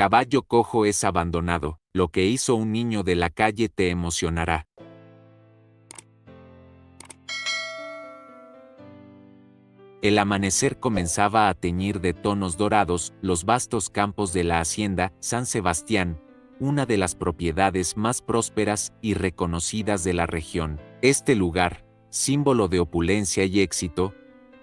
caballo cojo es abandonado. Lo que hizo un niño de la calle te emocionará. El amanecer comenzaba a teñir de tonos dorados los vastos campos de la hacienda San Sebastián, una de las propiedades más prósperas y reconocidas de la región. Este lugar, símbolo de opulencia y éxito,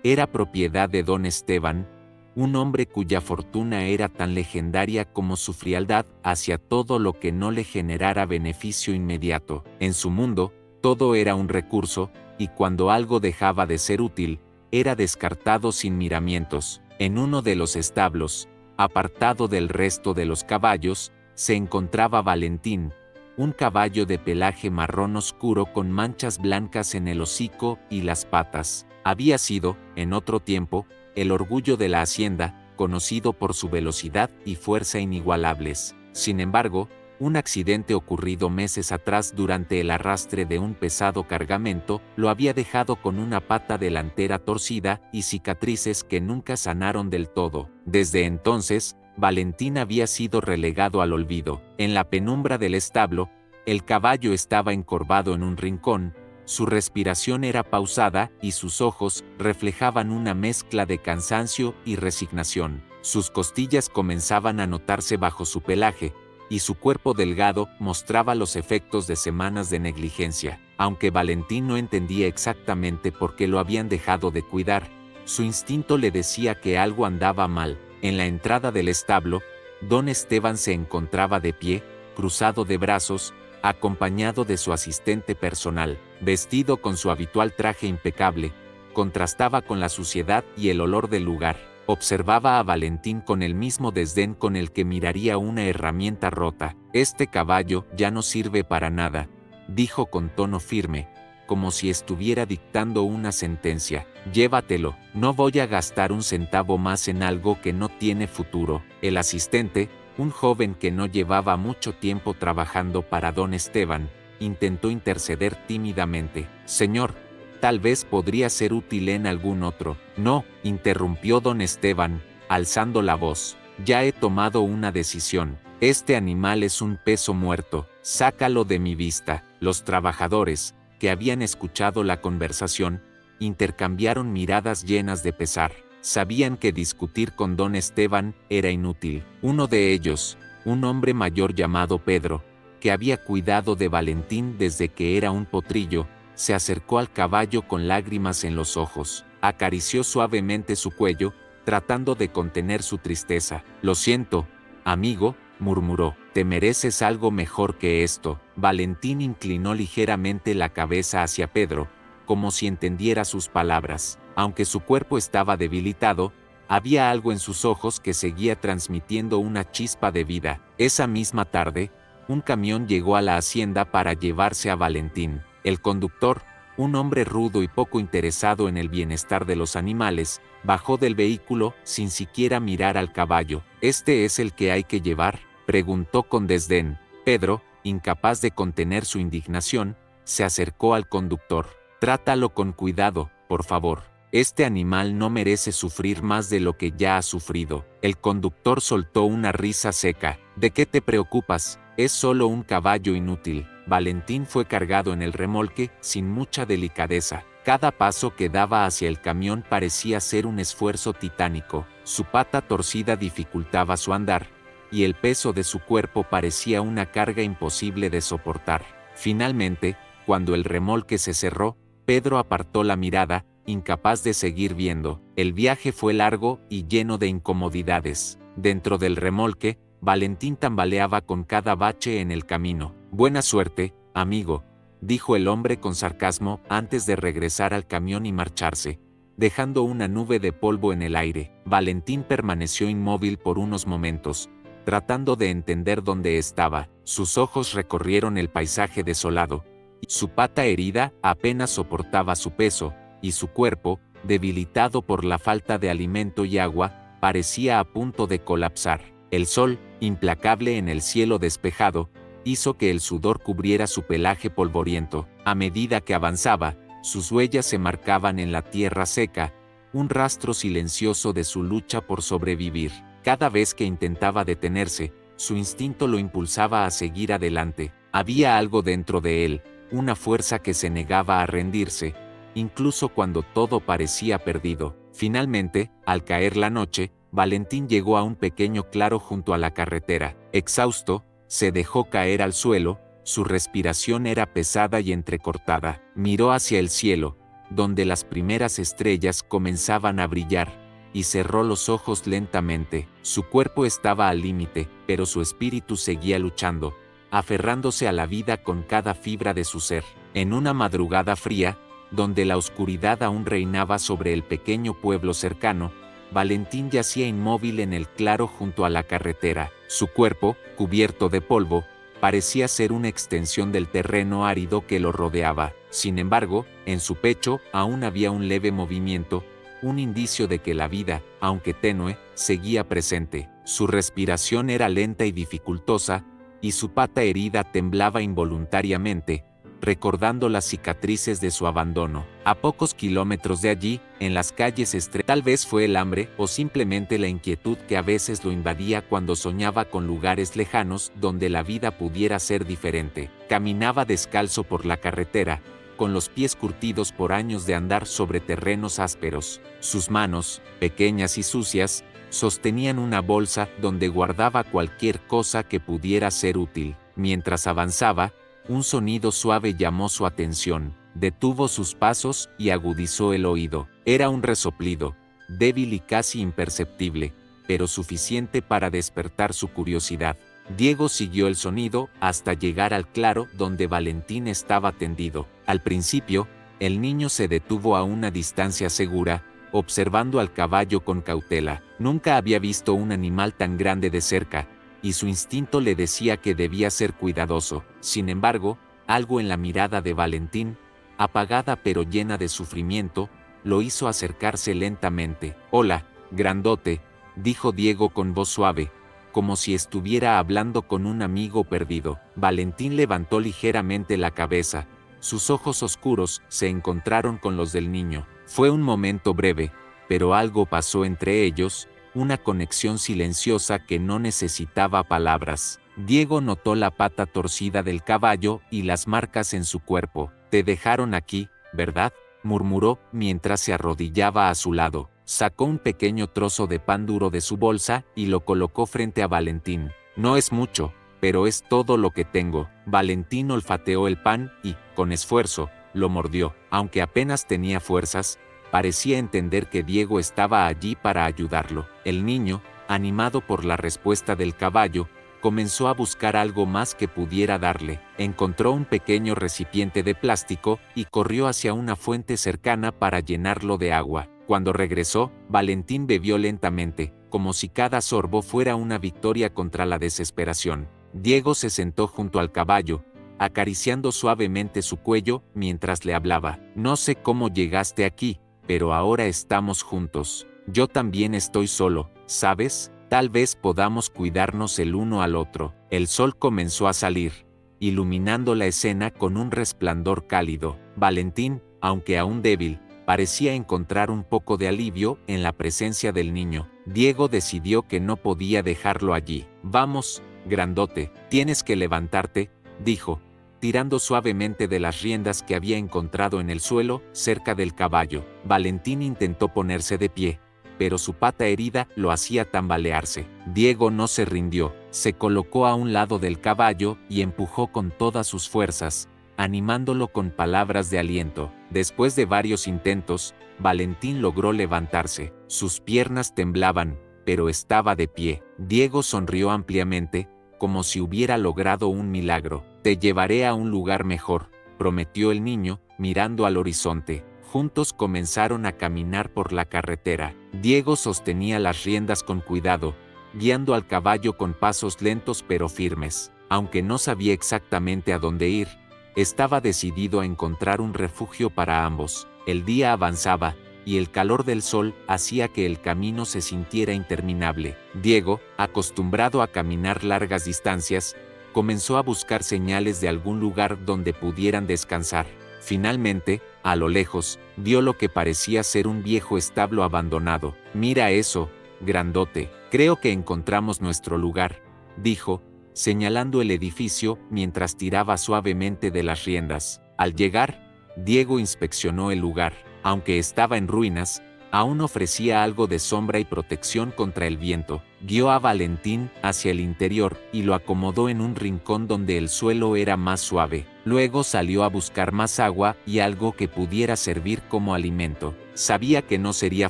era propiedad de don Esteban, un hombre cuya fortuna era tan legendaria como su frialdad hacia todo lo que no le generara beneficio inmediato. En su mundo, todo era un recurso, y cuando algo dejaba de ser útil, era descartado sin miramientos. En uno de los establos, apartado del resto de los caballos, se encontraba Valentín, un caballo de pelaje marrón oscuro con manchas blancas en el hocico y las patas. Había sido, en otro tiempo, el orgullo de la hacienda, conocido por su velocidad y fuerza inigualables. Sin embargo, un accidente ocurrido meses atrás durante el arrastre de un pesado cargamento lo había dejado con una pata delantera torcida y cicatrices que nunca sanaron del todo. Desde entonces, Valentín había sido relegado al olvido. En la penumbra del establo, el caballo estaba encorvado en un rincón, su respiración era pausada y sus ojos reflejaban una mezcla de cansancio y resignación. Sus costillas comenzaban a notarse bajo su pelaje, y su cuerpo delgado mostraba los efectos de semanas de negligencia. Aunque Valentín no entendía exactamente por qué lo habían dejado de cuidar, su instinto le decía que algo andaba mal. En la entrada del establo, don Esteban se encontraba de pie, cruzado de brazos, acompañado de su asistente personal, vestido con su habitual traje impecable, contrastaba con la suciedad y el olor del lugar. Observaba a Valentín con el mismo desdén con el que miraría una herramienta rota. Este caballo ya no sirve para nada, dijo con tono firme, como si estuviera dictando una sentencia. Llévatelo, no voy a gastar un centavo más en algo que no tiene futuro. El asistente, un joven que no llevaba mucho tiempo trabajando para don Esteban, intentó interceder tímidamente. Señor, tal vez podría ser útil en algún otro. No, interrumpió don Esteban, alzando la voz. Ya he tomado una decisión. Este animal es un peso muerto. Sácalo de mi vista. Los trabajadores, que habían escuchado la conversación, intercambiaron miradas llenas de pesar. Sabían que discutir con don Esteban era inútil. Uno de ellos, un hombre mayor llamado Pedro, que había cuidado de Valentín desde que era un potrillo, se acercó al caballo con lágrimas en los ojos. Acarició suavemente su cuello, tratando de contener su tristeza. Lo siento, amigo, murmuró. Te mereces algo mejor que esto. Valentín inclinó ligeramente la cabeza hacia Pedro, como si entendiera sus palabras. Aunque su cuerpo estaba debilitado, había algo en sus ojos que seguía transmitiendo una chispa de vida. Esa misma tarde, un camión llegó a la hacienda para llevarse a Valentín. El conductor, un hombre rudo y poco interesado en el bienestar de los animales, bajó del vehículo sin siquiera mirar al caballo. ¿Este es el que hay que llevar?, preguntó con desdén. Pedro, incapaz de contener su indignación, se acercó al conductor. Trátalo con cuidado, por favor. Este animal no merece sufrir más de lo que ya ha sufrido. El conductor soltó una risa seca. ¿De qué te preocupas? Es solo un caballo inútil. Valentín fue cargado en el remolque, sin mucha delicadeza. Cada paso que daba hacia el camión parecía ser un esfuerzo titánico. Su pata torcida dificultaba su andar, y el peso de su cuerpo parecía una carga imposible de soportar. Finalmente, cuando el remolque se cerró, Pedro apartó la mirada, incapaz de seguir viendo. El viaje fue largo y lleno de incomodidades. Dentro del remolque, Valentín tambaleaba con cada bache en el camino. Buena suerte, amigo, dijo el hombre con sarcasmo antes de regresar al camión y marcharse, dejando una nube de polvo en el aire. Valentín permaneció inmóvil por unos momentos, tratando de entender dónde estaba. Sus ojos recorrieron el paisaje desolado. Su pata herida apenas soportaba su peso, y su cuerpo, debilitado por la falta de alimento y agua, parecía a punto de colapsar. El sol, implacable en el cielo despejado, hizo que el sudor cubriera su pelaje polvoriento. A medida que avanzaba, sus huellas se marcaban en la tierra seca, un rastro silencioso de su lucha por sobrevivir. Cada vez que intentaba detenerse, su instinto lo impulsaba a seguir adelante. Había algo dentro de él, una fuerza que se negaba a rendirse, incluso cuando todo parecía perdido. Finalmente, al caer la noche, Valentín llegó a un pequeño claro junto a la carretera. Exhausto, se dejó caer al suelo, su respiración era pesada y entrecortada. Miró hacia el cielo, donde las primeras estrellas comenzaban a brillar, y cerró los ojos lentamente. Su cuerpo estaba al límite, pero su espíritu seguía luchando, aferrándose a la vida con cada fibra de su ser. En una madrugada fría, donde la oscuridad aún reinaba sobre el pequeño pueblo cercano, Valentín yacía inmóvil en el claro junto a la carretera. Su cuerpo, cubierto de polvo, parecía ser una extensión del terreno árido que lo rodeaba. Sin embargo, en su pecho aún había un leve movimiento, un indicio de que la vida, aunque tenue, seguía presente. Su respiración era lenta y dificultosa, y su pata herida temblaba involuntariamente, recordando las cicatrices de su abandono. A pocos kilómetros de allí, en las calles tal vez fue el hambre o simplemente la inquietud que a veces lo invadía cuando soñaba con lugares lejanos donde la vida pudiera ser diferente. Caminaba descalzo por la carretera, con los pies curtidos por años de andar sobre terrenos ásperos. Sus manos, pequeñas y sucias, sostenían una bolsa donde guardaba cualquier cosa que pudiera ser útil. Mientras avanzaba, un sonido suave llamó su atención, detuvo sus pasos y agudizó el oído. Era un resoplido, débil y casi imperceptible, pero suficiente para despertar su curiosidad. Diego siguió el sonido hasta llegar al claro donde Valentín estaba tendido. Al principio, el niño se detuvo a una distancia segura, observando al caballo con cautela. Nunca había visto un animal tan grande de cerca, y su instinto le decía que debía ser cuidadoso. Sin embargo, algo en la mirada de Valentín, apagada pero llena de sufrimiento, lo hizo acercarse lentamente. «Hola, grandote», dijo Diego con voz suave, como si estuviera hablando con un amigo perdido. Valentín levantó ligeramente la cabeza. Sus ojos oscuros se encontraron con los del niño. Fue un momento breve, pero algo pasó entre ellos, una conexión silenciosa que no necesitaba palabras. Diego notó la pata torcida del caballo y las marcas en su cuerpo. «Te dejaron aquí, ¿verdad?», murmuró mientras se arrodillaba a su lado. Sacó un pequeño trozo de pan duro de su bolsa y lo colocó frente a Valentín. «No es mucho, pero es todo lo que tengo». Valentín olfateó el pan y, con esfuerzo, lo mordió. Aunque apenas tenía fuerzas, parecía entender que Diego estaba allí para ayudarlo. El niño, animado por la respuesta del caballo, comenzó a buscar algo más que pudiera darle. Encontró un pequeño recipiente de plástico y corrió hacia una fuente cercana para llenarlo de agua. Cuando regresó, Valentín bebió lentamente, como si cada sorbo fuera una victoria contra la desesperación. Diego se sentó junto al caballo, acariciando suavemente su cuello mientras le hablaba. «No sé cómo llegaste aquí, pero ahora estamos juntos. Yo también estoy solo, ¿sabes? Tal vez podamos cuidarnos el uno al otro». El sol comenzó a salir, iluminando la escena con un resplandor cálido. Valentín, aunque aún débil, parecía encontrar un poco de alivio en la presencia del niño. Diego decidió que no podía dejarlo allí. «Vamos, grandote, tienes que levantarte», dijo, tirando suavemente de las riendas que había encontrado en el suelo, cerca del caballo. Valentín intentó ponerse de pie, pero su pata herida lo hacía tambalearse. Diego no se rindió, se colocó a un lado del caballo y empujó con todas sus fuerzas, animándolo con palabras de aliento. Después de varios intentos, Valentín logró levantarse. Sus piernas temblaban, pero estaba de pie. Diego sonrió ampliamente, como si hubiera logrado un milagro. «Te llevaré a un lugar mejor», prometió el niño, mirando al horizonte. Juntos comenzaron a caminar por la carretera. Diego sostenía las riendas con cuidado, guiando al caballo con pasos lentos pero firmes. Aunque no sabía exactamente a dónde ir, estaba decidido a encontrar un refugio para ambos. El día avanzaba, y el calor del sol hacía que el camino se sintiera interminable. Diego, acostumbrado a caminar largas distancias, comenzó a buscar señales de algún lugar donde pudieran descansar. Finalmente, a lo lejos, vio lo que parecía ser un viejo establo abandonado. «Mira eso, grandote, creo que encontramos nuestro lugar», dijo, señalando el edificio mientras tiraba suavemente de las riendas. Al llegar, Diego inspeccionó el lugar. Aunque estaba en ruinas, aún ofrecía algo de sombra y protección contra el viento. Guió a Valentín hacia el interior y lo acomodó en un rincón donde el suelo era más suave. Luego salió a buscar más agua y algo que pudiera servir como alimento. Sabía que no sería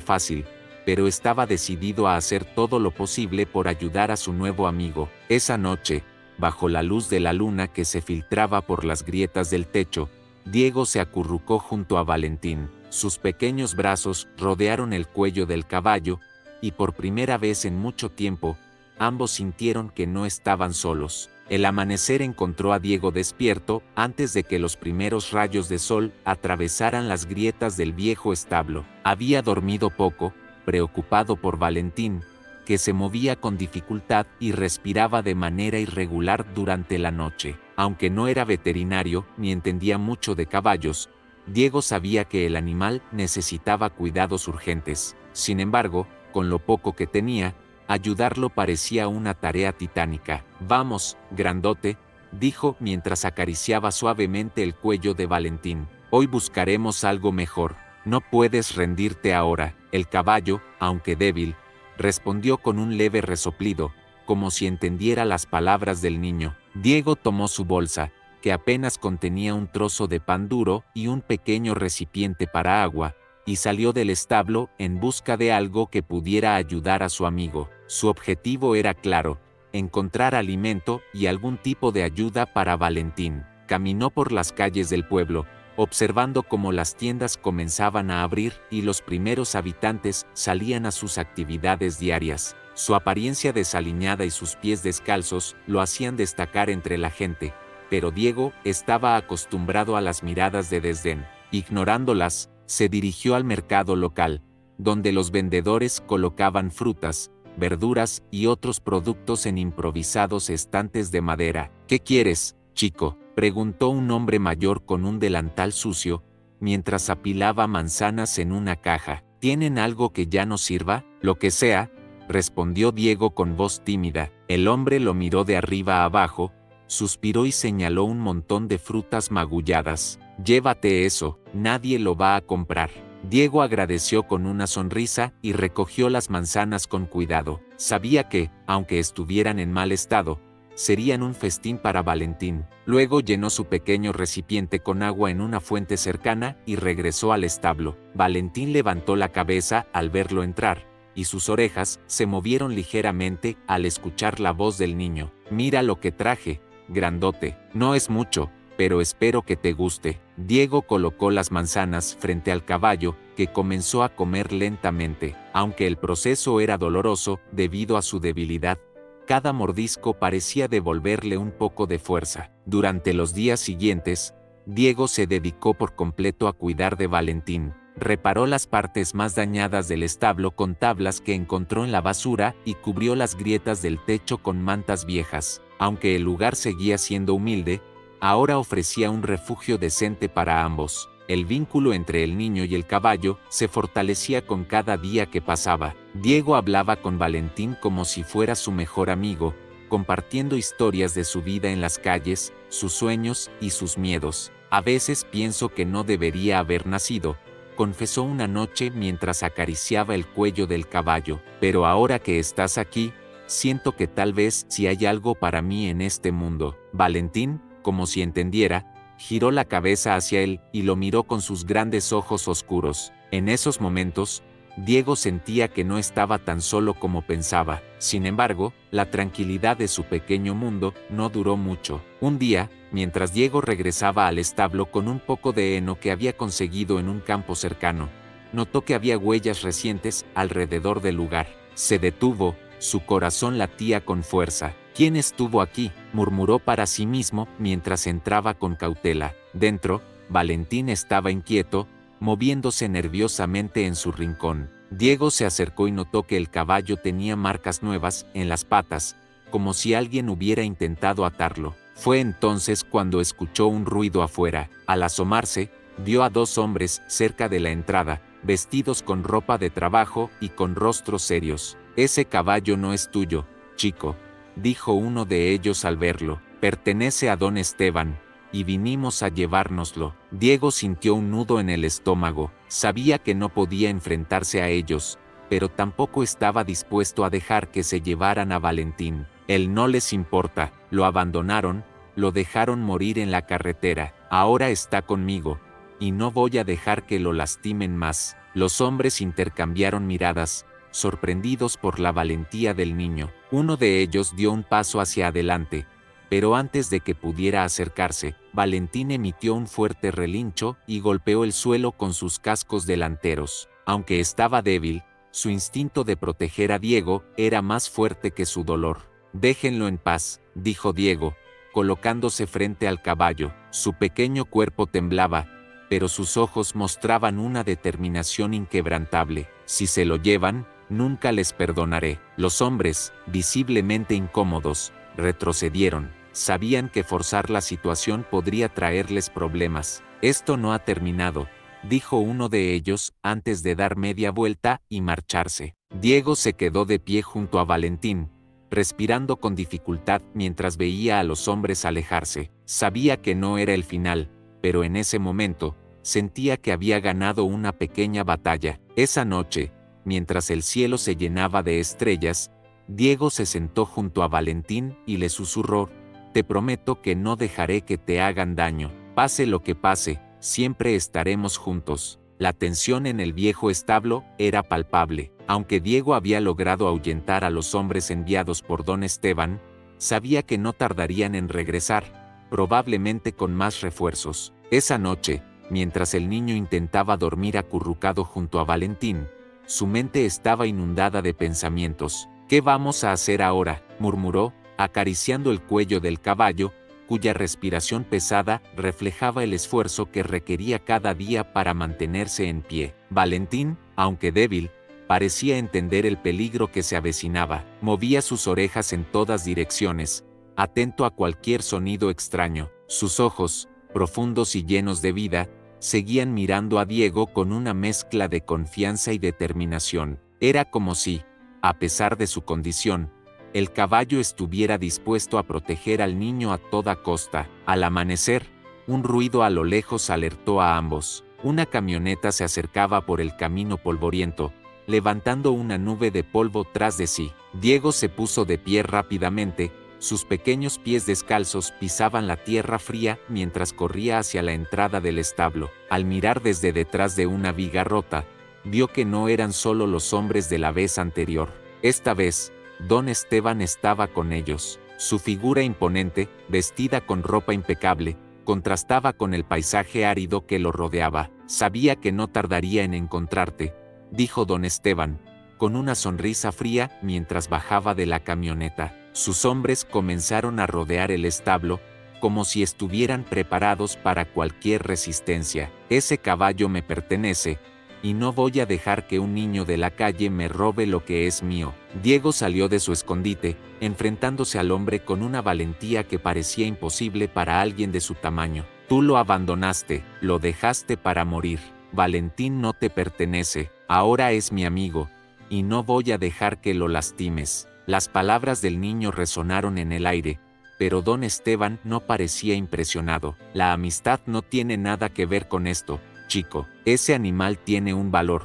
fácil, pero estaba decidido a hacer todo lo posible por ayudar a su nuevo amigo. Esa noche, bajo la luz de la luna que se filtraba por las grietas del techo, Diego se acurrucó junto a Valentín. Sus pequeños brazos rodearon el cuello del caballo, y por primera vez en mucho tiempo, ambos sintieron que no estaban solos. El amanecer encontró a Diego despierto antes de que los primeros rayos de sol atravesaran las grietas del viejo establo. Había dormido poco, preocupado por Valentín, que se movía con dificultad y respiraba de manera irregular durante la noche. Aunque no era veterinario ni entendía mucho de caballos, Diego sabía que el animal necesitaba cuidados urgentes. Sin embargo, con lo poco que tenía, ayudarlo parecía una tarea titánica. «Vamos, grandote», dijo mientras acariciaba suavemente el cuello de Valentín. «Hoy buscaremos algo mejor. No puedes rendirte ahora». El caballo, aunque débil, respondió con un leve resoplido, como si entendiera las palabras del niño. Diego tomó su bolsa, que apenas contenía un trozo de pan duro y un pequeño recipiente para agua, y salió del establo en busca de algo que pudiera ayudar a su amigo. Su objetivo era claro: encontrar alimento y algún tipo de ayuda para Valentín. Caminó por las calles del pueblo, observando cómo las tiendas comenzaban a abrir y los primeros habitantes salían a sus actividades diarias. Su apariencia desaliñada y sus pies descalzos lo hacían destacar entre la gente, pero Diego estaba acostumbrado a las miradas de desdén. Ignorándolas, se dirigió al mercado local, donde los vendedores colocaban frutas, verduras y otros productos en improvisados estantes de madera. «¿Qué quieres, chico?», preguntó un hombre mayor con un delantal sucio, mientras apilaba manzanas en una caja. «¿Tienen algo que ya no sirva?». «Lo que sea», respondió Diego con voz tímida. El hombre lo miró de arriba a abajo, suspiró y señaló un montón de frutas magulladas. «Llévate eso, nadie lo va a comprar». Diego agradeció con una sonrisa y recogió las manzanas con cuidado. Sabía que, aunque estuvieran en mal estado, serían un festín para Valentín. Luego llenó su pequeño recipiente con agua en una fuente cercana y regresó al establo. Valentín levantó la cabeza al verlo entrar, y sus orejas se movieron ligeramente al escuchar la voz del niño. «Mira lo que traje, grandote. No es mucho, pero espero que te guste». Diego colocó las manzanas frente al caballo, que comenzó a comer lentamente. Aunque el proceso era doloroso debido a su debilidad, cada mordisco parecía devolverle un poco de fuerza. Durante los días siguientes, Diego se dedicó por completo a cuidar de Valentín. Reparó las partes más dañadas del establo con tablas que encontró en la basura y cubrió las grietas del techo con mantas viejas. Aunque el lugar seguía siendo humilde, ahora ofrecía un refugio decente para ambos. El vínculo entre el niño y el caballo se fortalecía con cada día que pasaba. Diego hablaba con Valentín como si fuera su mejor amigo, compartiendo historias de su vida en las calles, sus sueños y sus miedos. «A veces pienso que no debería haber nacido», confesó una noche mientras acariciaba el cuello del caballo. «Pero ahora que estás aquí, siento que tal vez sí hay algo para mí en este mundo». Valentín, como si entendiera, giró la cabeza hacia él y lo miró con sus grandes ojos oscuros. En esos momentos, Diego sentía que no estaba tan solo como pensaba. Sin embargo, la tranquilidad de su pequeño mundo no duró mucho. Un día, mientras Diego regresaba al establo con un poco de heno que había conseguido en un campo cercano, notó que había huellas recientes alrededor del lugar. Se detuvo, su corazón latía con fuerza. «¿Quién estuvo aquí?», murmuró para sí mismo mientras entraba con cautela. Dentro, Valentín estaba inquieto, moviéndose nerviosamente en su rincón. Diego se acercó y notó que el caballo tenía marcas nuevas en las patas, como si alguien hubiera intentado atarlo. Fue entonces cuando escuchó un ruido afuera. Al asomarse, vio a dos hombres cerca de la entrada, vestidos con ropa de trabajo y con rostros serios. «Ese caballo no es tuyo, chico», dijo uno de ellos al verlo. Pertenece a don Esteban, y vinimos a llevárnoslo. Diego sintió un nudo en el estómago, sabía que no podía enfrentarse a ellos, pero tampoco estaba dispuesto a dejar que se llevaran a Valentín. Él no les importa, lo abandonaron, lo dejaron morir en la carretera, ahora está conmigo, y no voy a dejar que lo lastimen más. Los hombres intercambiaron miradas, sorprendidos por la valentía del niño. Uno de ellos dio un paso hacia adelante, pero antes de que pudiera acercarse, Valentín emitió un fuerte relincho y golpeó el suelo con sus cascos delanteros. Aunque estaba débil, su instinto de proteger a Diego era más fuerte que su dolor. Déjenlo en paz, dijo Diego, colocándose frente al caballo. Su pequeño cuerpo temblaba, pero sus ojos mostraban una determinación inquebrantable. Si se lo llevan, nunca les perdonaré. Los hombres, visiblemente incómodos, retrocedieron. Sabían que forzar la situación podría traerles problemas. Esto no ha terminado, dijo uno de ellos antes de dar media vuelta y marcharse. Diego se quedó de pie junto a Valentín, respirando con dificultad mientras veía a los hombres alejarse. Sabía que no era el final, pero en ese momento, sentía que había ganado una pequeña batalla. Esa noche, mientras el cielo se llenaba de estrellas, Diego se sentó junto a Valentín y le susurró: te prometo que no dejaré que te hagan daño. Pase lo que pase, siempre estaremos juntos. La tensión en el viejo establo era palpable. Aunque Diego había logrado ahuyentar a los hombres enviados por don Esteban, sabía que no tardarían en regresar, probablemente con más refuerzos. Esa noche, mientras el niño intentaba dormir acurrucado junto a Valentín, su mente estaba inundada de pensamientos. ¿Qué vamos a hacer ahora?, murmuró, acariciando el cuello del caballo, cuya respiración pesada reflejaba el esfuerzo que requería cada día para mantenerse en pie. Valentín, aunque débil, parecía entender el peligro que se avecinaba. Movía sus orejas en todas direcciones, atento a cualquier sonido extraño. Sus ojos, profundos y llenos de vida, seguían mirando a Diego con una mezcla de confianza y determinación. Era como si, a pesar de su condición, el caballo estuviera dispuesto a proteger al niño a toda costa. Al amanecer, un ruido a lo lejos alertó a ambos. Una camioneta se acercaba por el camino polvoriento, levantando una nube de polvo tras de sí. Diego se puso de pie rápidamente, sus pequeños pies descalzos pisaban la tierra fría mientras corría hacia la entrada del establo. Al mirar desde detrás de una viga rota, vio que no eran solo los hombres de la vez anterior. Esta vez, don Esteban estaba con ellos. Su figura imponente, vestida con ropa impecable, contrastaba con el paisaje árido que lo rodeaba. Sabía que no tardaría en encontrarte, dijo don Esteban, con una sonrisa fría mientras bajaba de la camioneta. Sus hombres comenzaron a rodear el establo, como si estuvieran preparados para cualquier resistencia. Ese caballo me pertenece, y no voy a dejar que un niño de la calle me robe lo que es mío. Diego salió de su escondite, enfrentándose al hombre con una valentía que parecía imposible para alguien de su tamaño. Tú lo abandonaste, lo dejaste para morir. Valentín no te pertenece, ahora es mi amigo, y no voy a dejar que lo lastimes. Las palabras del niño resonaron en el aire, pero don Esteban no parecía impresionado. La amistad no tiene nada que ver con esto, chico. Ese animal tiene un valor,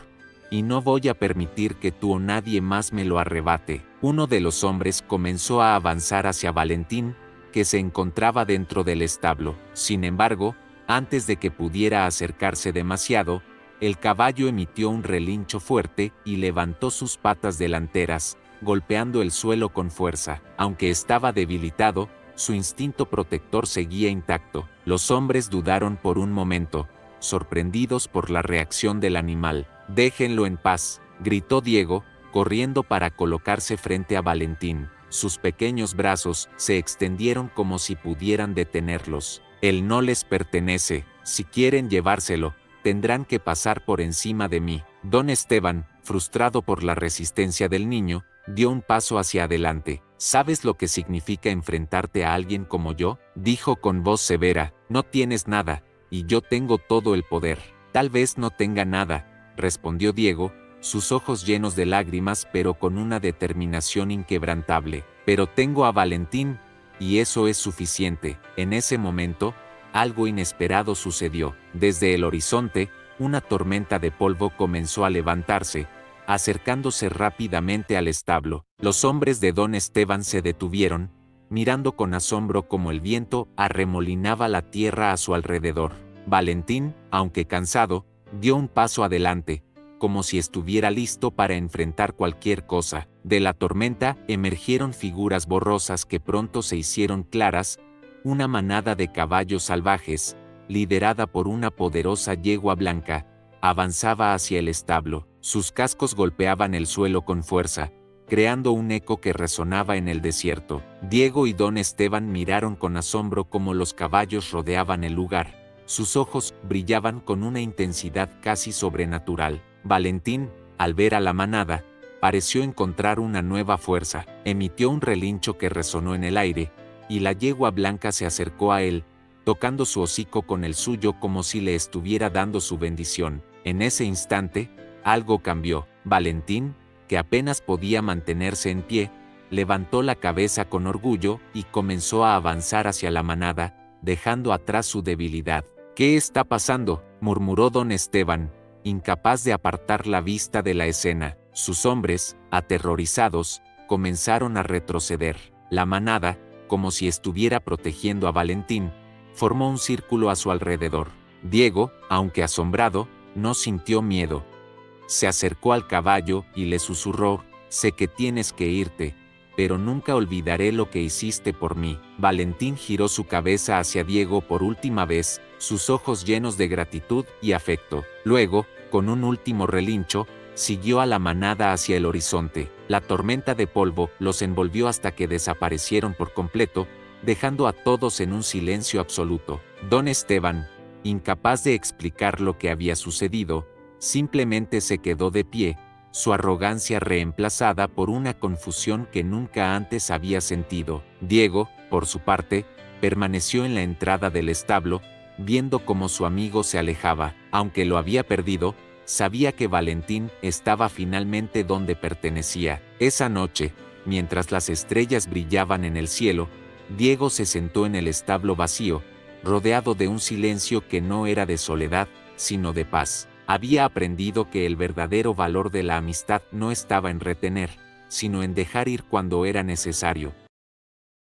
y no voy a permitir que tú o nadie más me lo arrebate. Uno de los hombres comenzó a avanzar hacia Valentín, que se encontraba dentro del establo. Sin embargo, antes de que pudiera acercarse demasiado, el caballo emitió un relincho fuerte y levantó sus patas delanteras, golpeando el suelo con fuerza. Aunque estaba debilitado, su instinto protector seguía intacto. Los hombres dudaron por un momento, sorprendidos por la reacción del animal. «Déjenlo en paz», gritó Diego, corriendo para colocarse frente a Valentín. Sus pequeños brazos se extendieron como si pudieran detenerlos. «Él no les pertenece. Si quieren llevárselo, tendrán que pasar por encima de mí». Don Esteban, frustrado por la resistencia del niño, dio un paso hacia adelante. «¿Sabes lo que significa enfrentarte a alguien como yo?», dijo con voz severa. «No tienes nada, y yo tengo todo el poder». «Tal vez no tenga nada», respondió Diego, sus ojos llenos de lágrimas pero con una determinación inquebrantable. Pero tengo a Valentín, y eso es suficiente. En ese momento, algo inesperado sucedió. Desde el horizonte, una tormenta de polvo comenzó a levantarse, acercándose rápidamente al establo. Los hombres de don Esteban se detuvieron, mirando con asombro cómo el viento arremolinaba la tierra a su alrededor. Valentín, aunque cansado, dio un paso adelante, como si estuviera listo para enfrentar cualquier cosa. De la tormenta emergieron figuras borrosas que pronto se hicieron claras, una manada de caballos salvajes, liderada por una poderosa yegua blanca, avanzaba hacia el establo. Sus cascos golpeaban el suelo con fuerza, creando un eco que resonaba en el desierto. Diego y don Esteban miraron con asombro cómo los caballos rodeaban el lugar. Sus ojos brillaban con una intensidad casi sobrenatural. Valentín, al ver a la manada, pareció encontrar una nueva fuerza. Emitió un relincho que resonó en el aire, y la yegua blanca se acercó a él, tocando su hocico con el suyo como si le estuviera dando su bendición. En ese instante, algo cambió. Valentín, que apenas podía mantenerse en pie, levantó la cabeza con orgullo y comenzó a avanzar hacia la manada, dejando atrás su debilidad. «¿Qué está pasando?», murmuró don Esteban, incapaz de apartar la vista de la escena. Sus hombres, aterrorizados, comenzaron a retroceder. La manada, como si estuviera protegiendo a Valentín, formó un círculo a su alrededor. Diego, aunque asombrado, no sintió miedo. Se acercó al caballo y le susurró: «Sé que tienes que irte, pero nunca olvidaré lo que hiciste por mí». Valentín giró su cabeza hacia Diego por última vez, sus ojos llenos de gratitud y afecto. Luego, con un último relincho, siguió a la manada hacia el horizonte. La tormenta de polvo los envolvió hasta que desaparecieron por completo, dejando a todos en un silencio absoluto. Don Esteban, incapaz de explicar lo que había sucedido, simplemente se quedó de pie, su arrogancia reemplazada por una confusión que nunca antes había sentido. Diego, por su parte, permaneció en la entrada del establo, viendo cómo su amigo se alejaba. Aunque lo había perdido, sabía que Valentín estaba finalmente donde pertenecía. Esa noche, mientras las estrellas brillaban en el cielo, Diego se sentó en el establo vacío, rodeado de un silencio que no era de soledad, sino de paz. Había aprendido que el verdadero valor de la amistad no estaba en retener, sino en dejar ir cuando era necesario.